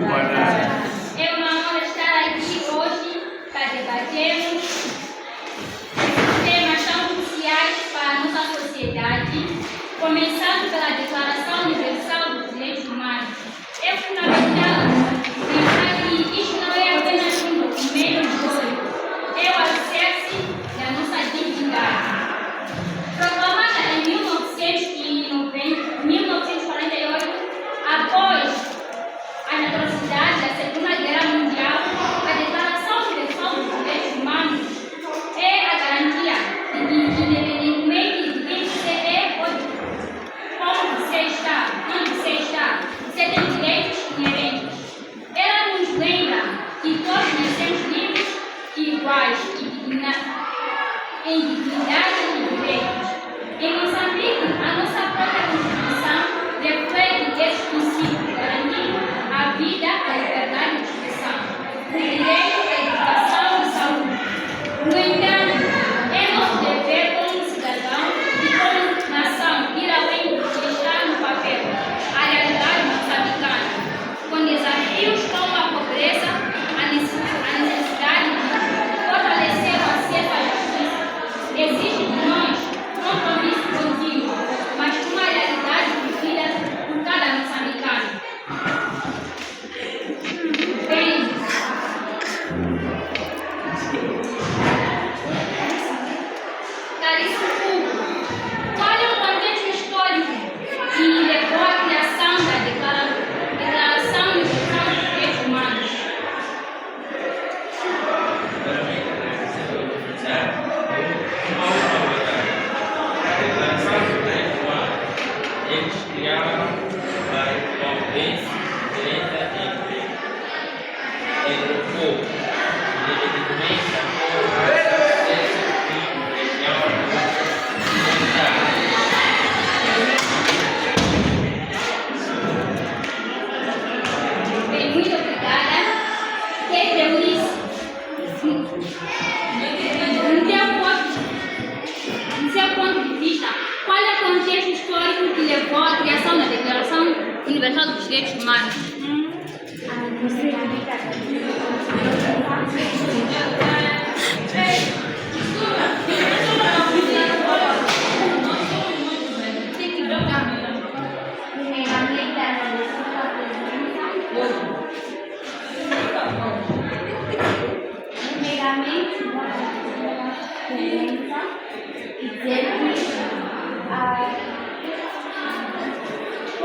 Boa tarde. É uma honra estar aqui hoje para debatermos temas tão cruciais para a nossa sociedade, começando pela Declaração Universal dos Direitos Humanos. É fundamental lembrar que isto não é apenas um documento histórico, é o alicerce da nossa dignidade. Proclamada em 1948, após as atrocidades da Segunda Guerra Mundial, a Declaração Universal dos Direitos Humanos é a garantia de que, independentemente de quem você é ou como você está, onde você está, você tem direitos inerentes. Ela nos lembra que todos nascemos livres e iguais em dignidade e direitos. Em Moçambique, a nossa própria Constituição reflete esses princípios, garantindo a vida, a liberdade de expressão, o direito à educação e saúde. No entanto, é nosso dever como cidadão e como nação ir além do que está no papel, a realidade moçambicana, com desafios como a pobreza, a necessidade de fortalecer o acesso à justiça. Exige de nós compromisso contínuo, mas com uma realidade vivida por cada moçambicano. Bem, caríssimo público, qual é o contexto histórico que levou à criação da Declaração Universal dos Direitos Humanos? Eles criaram a convivência direta entre o povo, independentemente da cor, raça, sexo, tipo, religião, Bem, muito obrigada. Quem deu isso? No seu ponto de vista, qual é o contexto histórico que levou à criação da Declaração Universal dos Direitos Humanos?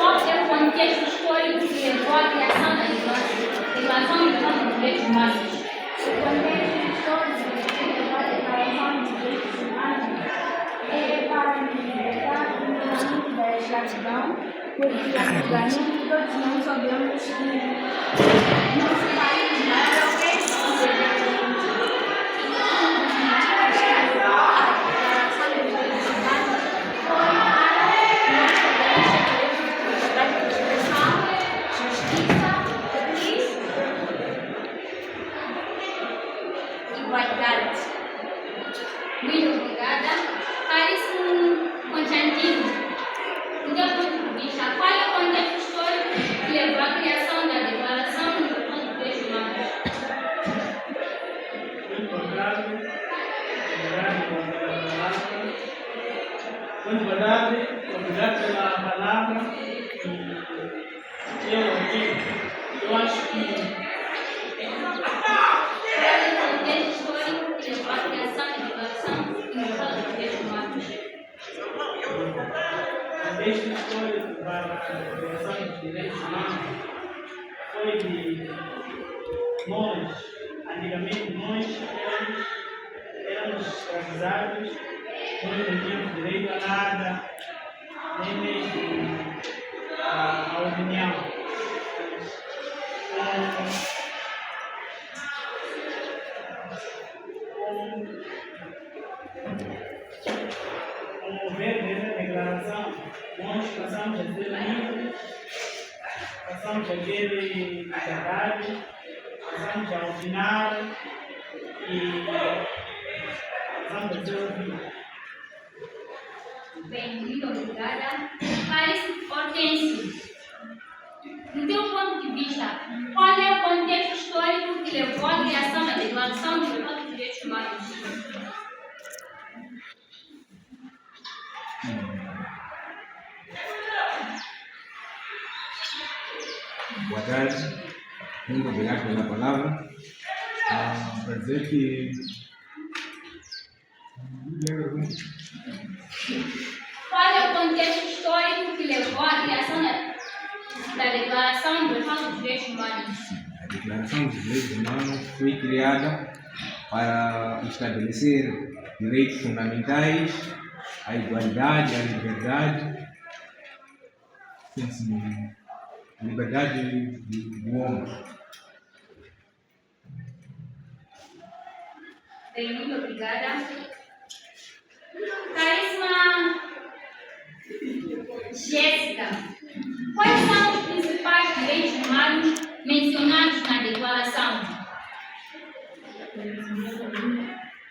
Qual é o contexto histórico que levou à criação da Declaração Universal dos Direitos Humanos? O contexto histórico que levou à Declaração dos Direitos Humanos é para libertar o movimento da escravidão, porque antigamente todos nós sabemos que nosso país não era o que Muito obrigada. Caríssimo Constantino, do teu ponto de vista, qual é o contexto histórico que levou à criação da Declaração Universal dos Direitos Humanos? Muito obrigado pela palavra. Muito obrigado pela palavra. Eu acho que este histórico para a criação dos direitos humanos foi de nós, antigamente nós éramos escravizados, nós não tínhamos direito a nada, nem mesmo a opinião. Com o mover dessa declaração, nós passamos a ser livres, passamos a ter liberdade, passamos a opinar e passamos a ser ouvidos. Bem, muito obrigada. Caríssimo Hortêncio, do teu ponto de vista, qual levou à criação da Declaração Universal dos Direitos Humanos? Boa tarde, muito obrigado pela palavra. Para dizer que. Qual é o contexto histórico que levou à criação da Declaração Universal dos Direitos Humanos? A Declaração dos Direitos Humanos foi criada para estabelecer direitos fundamentais, a igualdade, a liberdade, a liberdade do homem. Bem, muito obrigada. Caríssima Jéssica, quais são os principais direitos humanos mencionados na Declaração?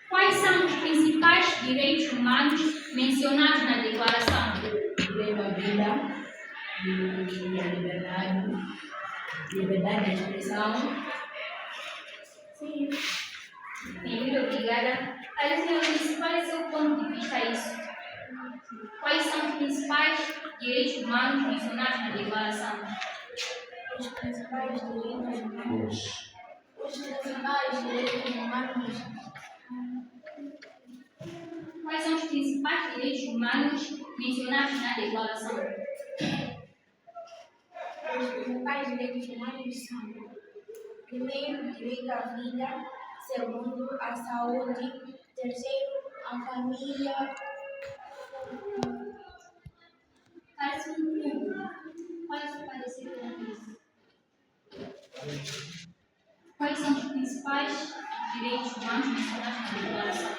Quais são os principais direitos humanos mencionados na Declaração? Direito à vida e à liberdade de expressão. Sim. Bem, muito obrigada. Caríssima Eunice, qual é o seu ponto de vista a isso? Quais são os principais direitos humanos mencionados na Declaração? Os principais direitos humanos. Os principais direitos humanos. Quais são os principais direitos humanos mencionados na Declaração? Os principais direitos humanos são: primeiro, direito à vida; segundo, à saúde; terceiro, à família. Caríssimo Hugo, qual é o seu parecer com isso? Quais são os principais direitos humanos mencionados na Declaração?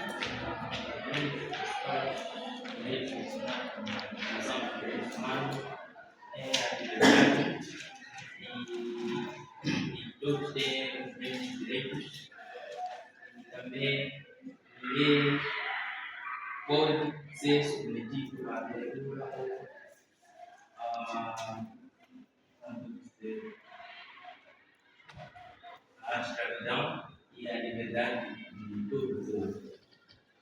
É a liberdade e todos têm os mesmos direitos. E também ninguém pode ser submetido à ditadura ou à escravidão e à liberdade de todo o povo.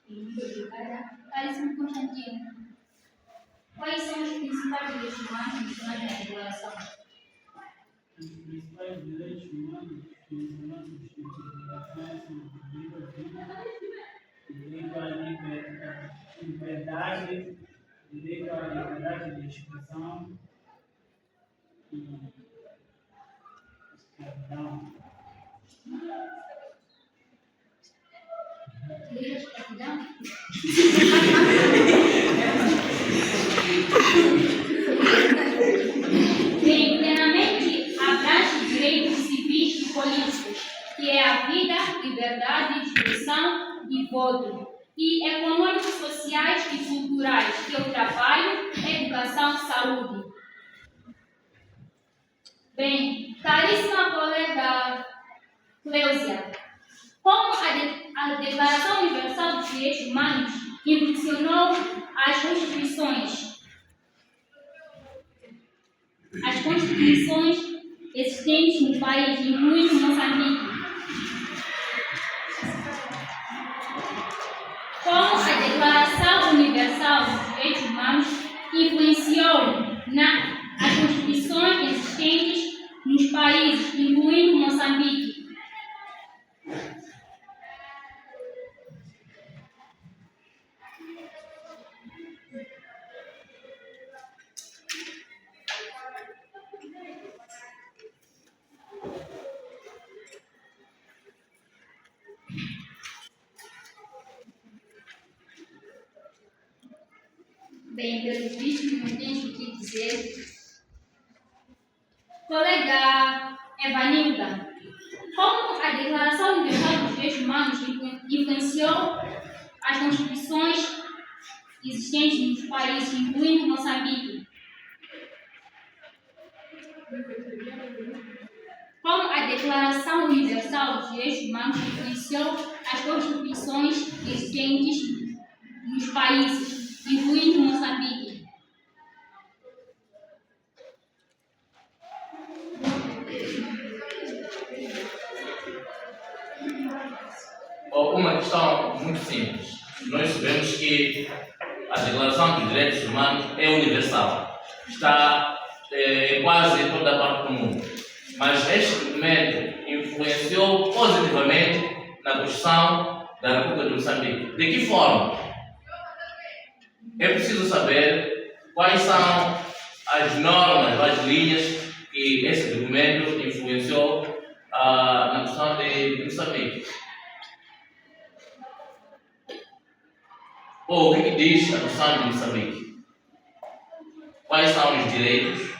Muito obrigada. Caríssimo Constantino, quais são os principais direitos humanos mencionados na Declaração? Os principais direitos humanos mencionados na Declaração são direito à liberdade, direito à liberdade de expressão e escravidão. Direito à escravidão? Bem, plenamente abrange direitos civis e políticos, que é a vida, liberdade de expressão e voto, e econômicos, sociais e culturais, que é o trabalho, educação, saúde. Bem, caríssima colega Cleusia, como a Declaração Universal dos Direitos Humanos influenciou as constituições existentes no país, incluindo Moçambique? Como a Declaração Universal dos Direitos Humanos influenciou as constituições existentes nos países, incluindo Moçambique? Bem, pelo visto, não tenho o que dizer. Colega Evanilda, como a Declaração Universal dos Direitos Humanos influenciou as constituições existentes nos países, incluindo Moçambique? Como a Declaração Universal dos Direitos Humanos influenciou as constituições existentes nos países, incluindo Moçambique? uma questão muito simples. Nós sabemos que a Declaração dos Direitos Humanos é universal. Está em quase toda a parte do mundo. Mas este documento influenciou positivamente na Constituição da República de Moçambique. De que forma? É preciso saber quais são as normas, as linhas que esse documento influenciou na Constituição de Moçambique. Ou o que diz a Constituição de Moçambique? Quais são os direitos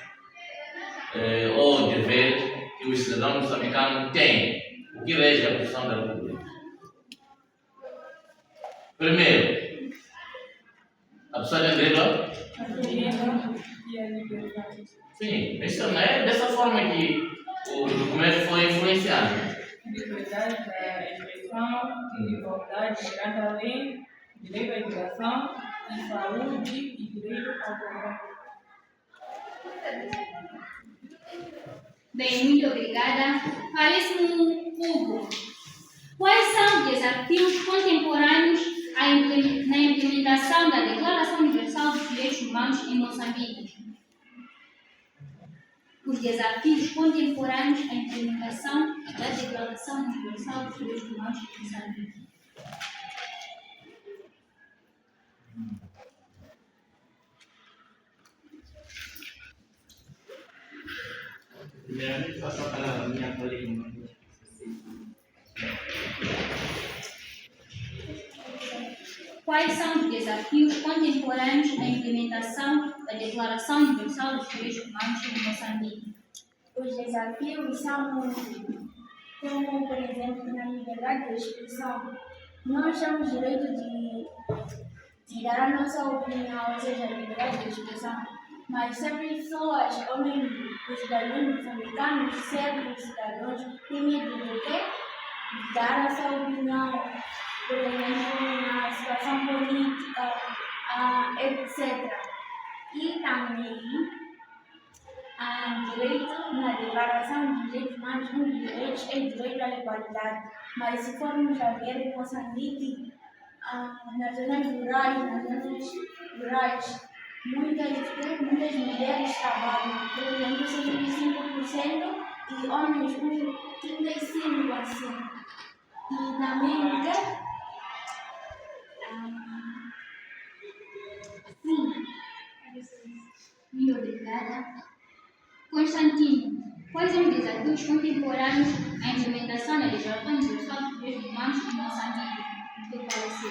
ou deveres que o cidadão moçambicano tem? O que rege a Constituição da República? Primeiro, a pessoa tem direito e a liberdade. Sim, isso não é dessa forma que o documento foi influenciado. Liberdade da expressão, igualdade perante a lei, direito à educação, à saúde e direito ao trabalho. Bem, muito obrigada. Caríssimo Hugo, quais são os desafios contemporâneos na implementação da Declaração Universal dos Direitos Humanos em Moçambique? Os desafios contemporâneos à implementação da Declaração Universal dos Direitos Humanos em Moçambique. Primeiramente, passo a palavra à minha colega. Quais são os desafios contemporâneos na implementação da Declaração Universal dos Direitos Humanos em Moçambique? Os desafios são como, por exemplo, na liberdade de expressão. Nós temos direito de dar a nossa opinião, ou seja, a liberdade de expressão. Mas se as pessoas, ou mesmo os cidadãos moçambicanos, certos cidadãos, têm medo de quê? De dar a sua opinião, por exemplo, na situação política, etc. E também, direito na Declaração dos Direitos Humanos, um dos direitos é direito à igualdade. Mas se formos a ver em Moçambique, nas zonas rurais, muitas mulheres trabalham, por exemplo, 65% e homens 35%. E também, sim, muito obrigada. Constantino, quais são os desafios contemporâneos à implementação da Declaração Universal dos Direitos Humanos em Moçambique? O que parece?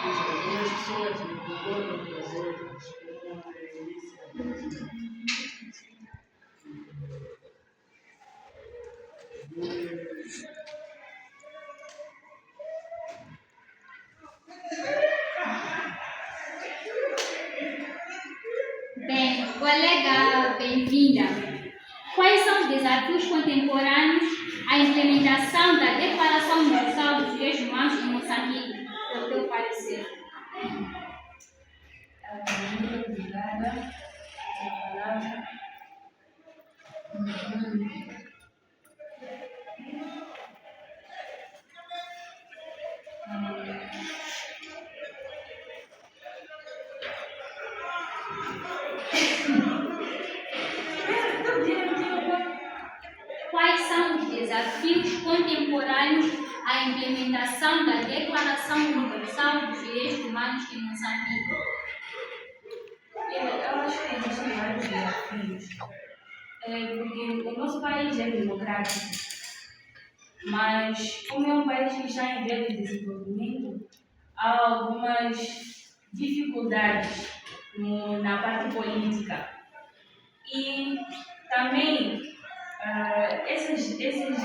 Algumas pessoas não concordam com as outras, como a Elícia. Bem, colega, bem-vinda. Quais são os desafios contemporâneos à implementação da Declaração Universal dos Direitos Humanos em Moçambique? Pelo teu parecer. Muito obrigada pela palavra. Quais são os desafios contemporâneos à implementação da Declaração Universal dos Direitos Humanos em Moçambique? Eu acho que existem vários desafios, porque o nosso país é democrático, mas como é um país que está em vias de desenvolvimento, há algumas dificuldades na parte política. E também esses direitos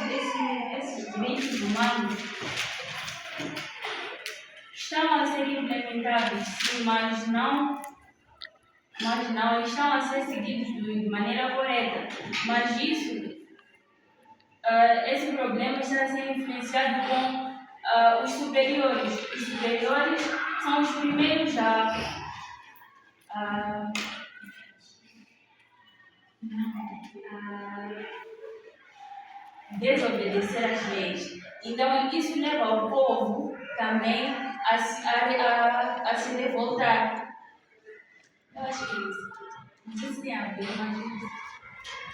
humanos estão a ser implementados, sim, mas não estão a ser seguidos de maneira correta. Mas esse problema está a ser influenciado com os superiores. Os superiores são os primeiros desobedecer às leis. Então, isso leva o povo também a se revoltar. Eu acho que é isso. Não sei se tem a ver, mas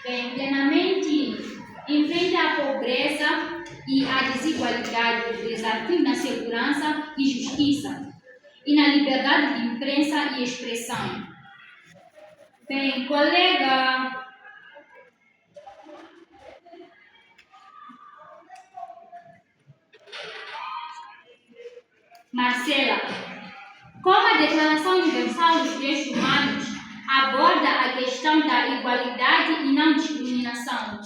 Bem, plenamente enfrenta a pobreza e a desigualdade, o desafio na segurança e justiça e na liberdade de imprensa e expressão. Bem, colega Marcela, como a Declaração Universal dos Direitos Humanos aborda a questão da igualdade e não discriminação?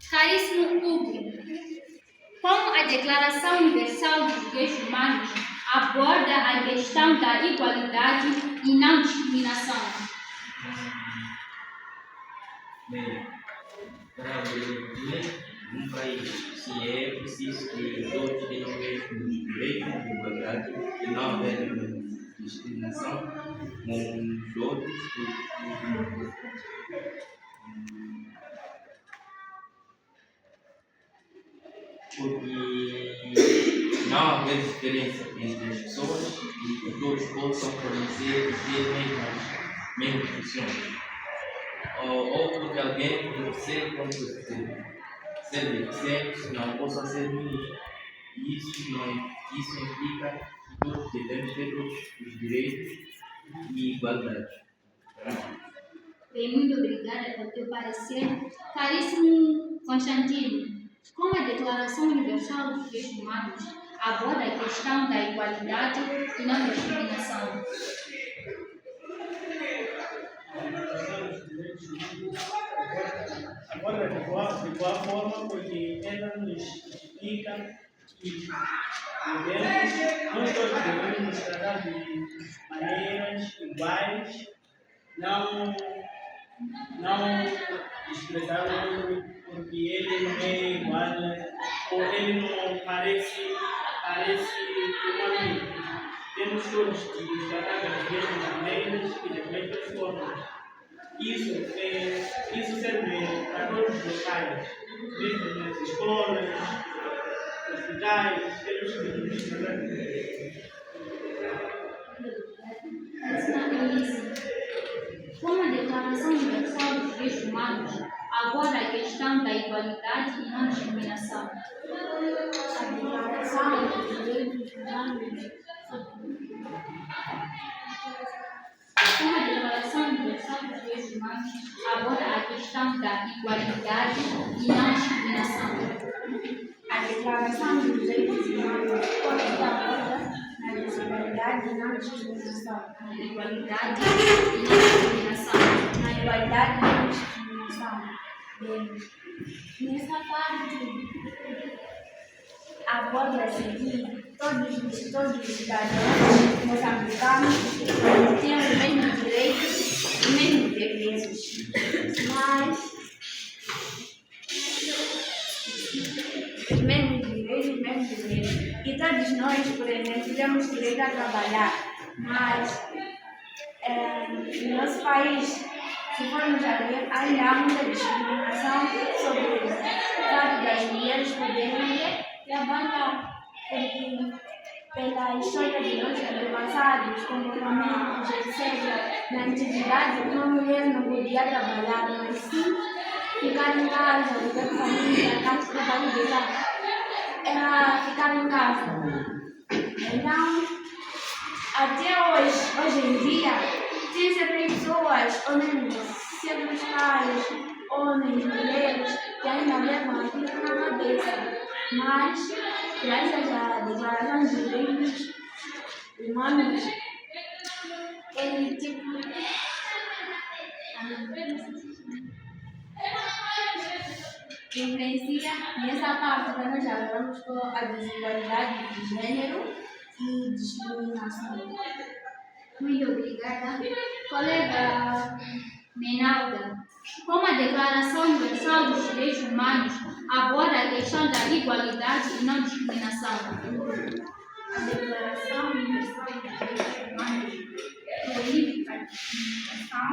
Caríssimo público, como a Declaração Universal dos Direitos Humanos aborda a questão da igualdade e não discriminação? Bem, para viver num país, se é preciso que todos tenham o mesmo direito de igualdade e não haver discriminação uns dos outros. Porque não haver diferença entre as pessoas e que todos possam fornecer e ter mesmas funções. Ou porque alguém por ser deficiente não possa ser ministro. Isso implica que todos devemos ter todos os direitos e igualdade. Bem, muito obrigada pelo teu parecer. Caríssimo Constantino, como a Declaração Universal dos Direitos Humanos aborda a questão da igualdade e não discriminação? Agora, de qual forma, porque ela nos explica que nós todos devemos nos tratar de maneiras iguais, não desprezar o outro porque ele não é igual ou ele não parece humano. Temos todos que nos tratar das mesmas maneiras e das mesmas formas. Isso serve para todos os locais, mesmo nas escolas, hospitais, temos que nos tratar. Como a Declaração Universal dos Direitos Humanos aborda a questão da igualdade e não discriminação? A Declaração dos Direitos Humanos Como a Declaração Universal dos Direitos Humanos aborda a questão da igualdade e não discriminação? A Declaração dos Direitos Humanos aborda na desigualdade e não discriminação. Na igualdade e não discriminação. Na igualdade e não discriminação. Bem, nessa parte, aborda-se que todos os cidadãos moçambicanos têm os mesmos direitos e mesmos deveres. Mas os mesmos direitos e mesmos deveres. E todos nós, por exemplo, temos direito a trabalhar, mas no nosso país, se formos a ver, ainda há muita discriminação sobre o fato das mulheres poderem trabalhar, porque pela história de nossos antepassados, comportamentos, etc., na antiguidade, uma mulher não podia trabalhar, mas sim ficar em casa, viver com a família, tanto trabalho de lá, era ficar em casa. Então, até hoje em dia, tem sempre pessoas, homens, sempre pais, homens, mulheres, que ainda levam aquilo na cabeça. Mas, graças à Declaração dos Direitos Humanos, ele influencia nessa parte que nós já falamos com a desigualdade de gênero e discriminação. Muito obrigada. Colega Menalda, Como a Declaração Universal dos Direitos Humanos aborda a questão da igualdade e não discriminação. A Declaração Universal dos Direitos Humanos proíbe a discriminação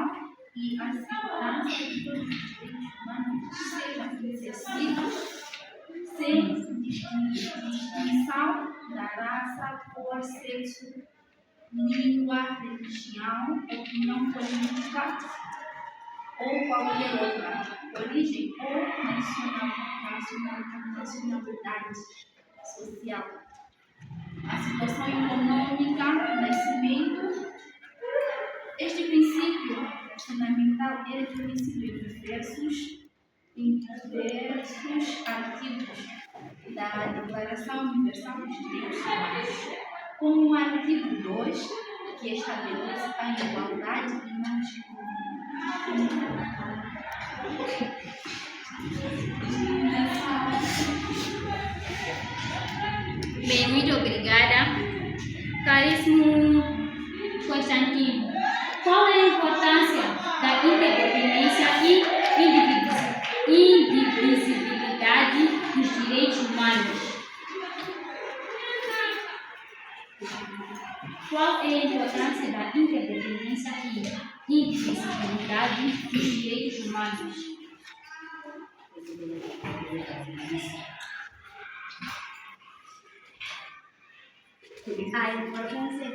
e a segurança de todos os direitos humanos sejam exercidos sem distinção da raça, cor, sexo, língua, religião, opinião política ou qualquer outra, origem ou nacionalidade social. A situação econômica, nascimento. Este princípio fundamental é reconhecido em diversos artigos da Declaração Universal dos Direitos Humanos, como o artigo 2, que estabelece a igualdade e não discriminação. Bem, muito obrigada. Caríssimo Constantino, qual é a importância da interdependência e indivisibilidade dos direitos humanos? Qual é a importância da interdependência e indivisibilidade dos direitos humanos? A importância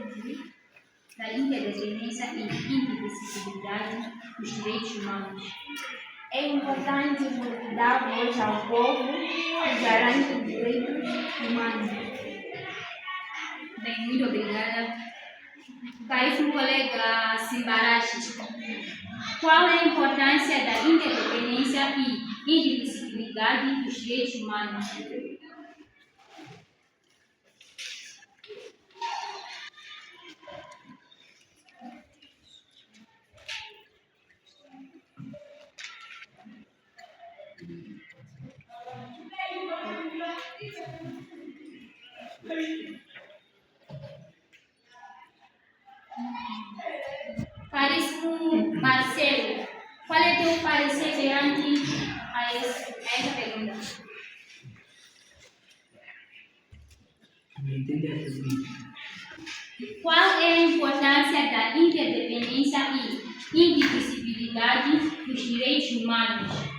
Da interdependência e indivisibilidade dos direitos humanos. é importante porque dá voz ao povo e garante os direitos humanos. Bem, muito obrigada. Caríssimo colega Simbarashi, qual é a importância da interdependência e indivisibilidade dos direitos humanos? Caríssimo Marcelo, qual é teu parecer perante a essa pergunta? Qual é a importância da interdependência e indivisibilidade dos direitos humanos?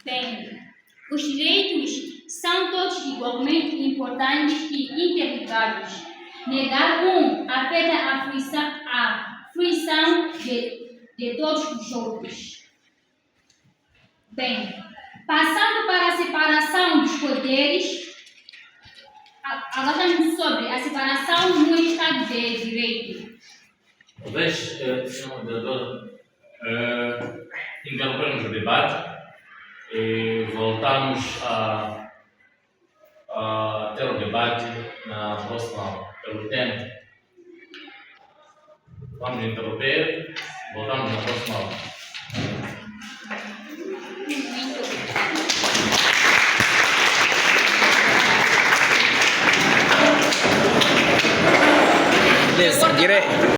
Bem, os direitos são todos igualmente importantes e interligados. Negar um afeta a fruição de todos os outros. Bem, passando para a separação dos poderes, agora estamos sobre a separação no Estado de Direito. Talvez, senhor moderador, interrompemos o debate e voltamos a ter o debate na próxima, pelo tempo. Vamos interromper, voltamos na próxima aula. Beleza, direto.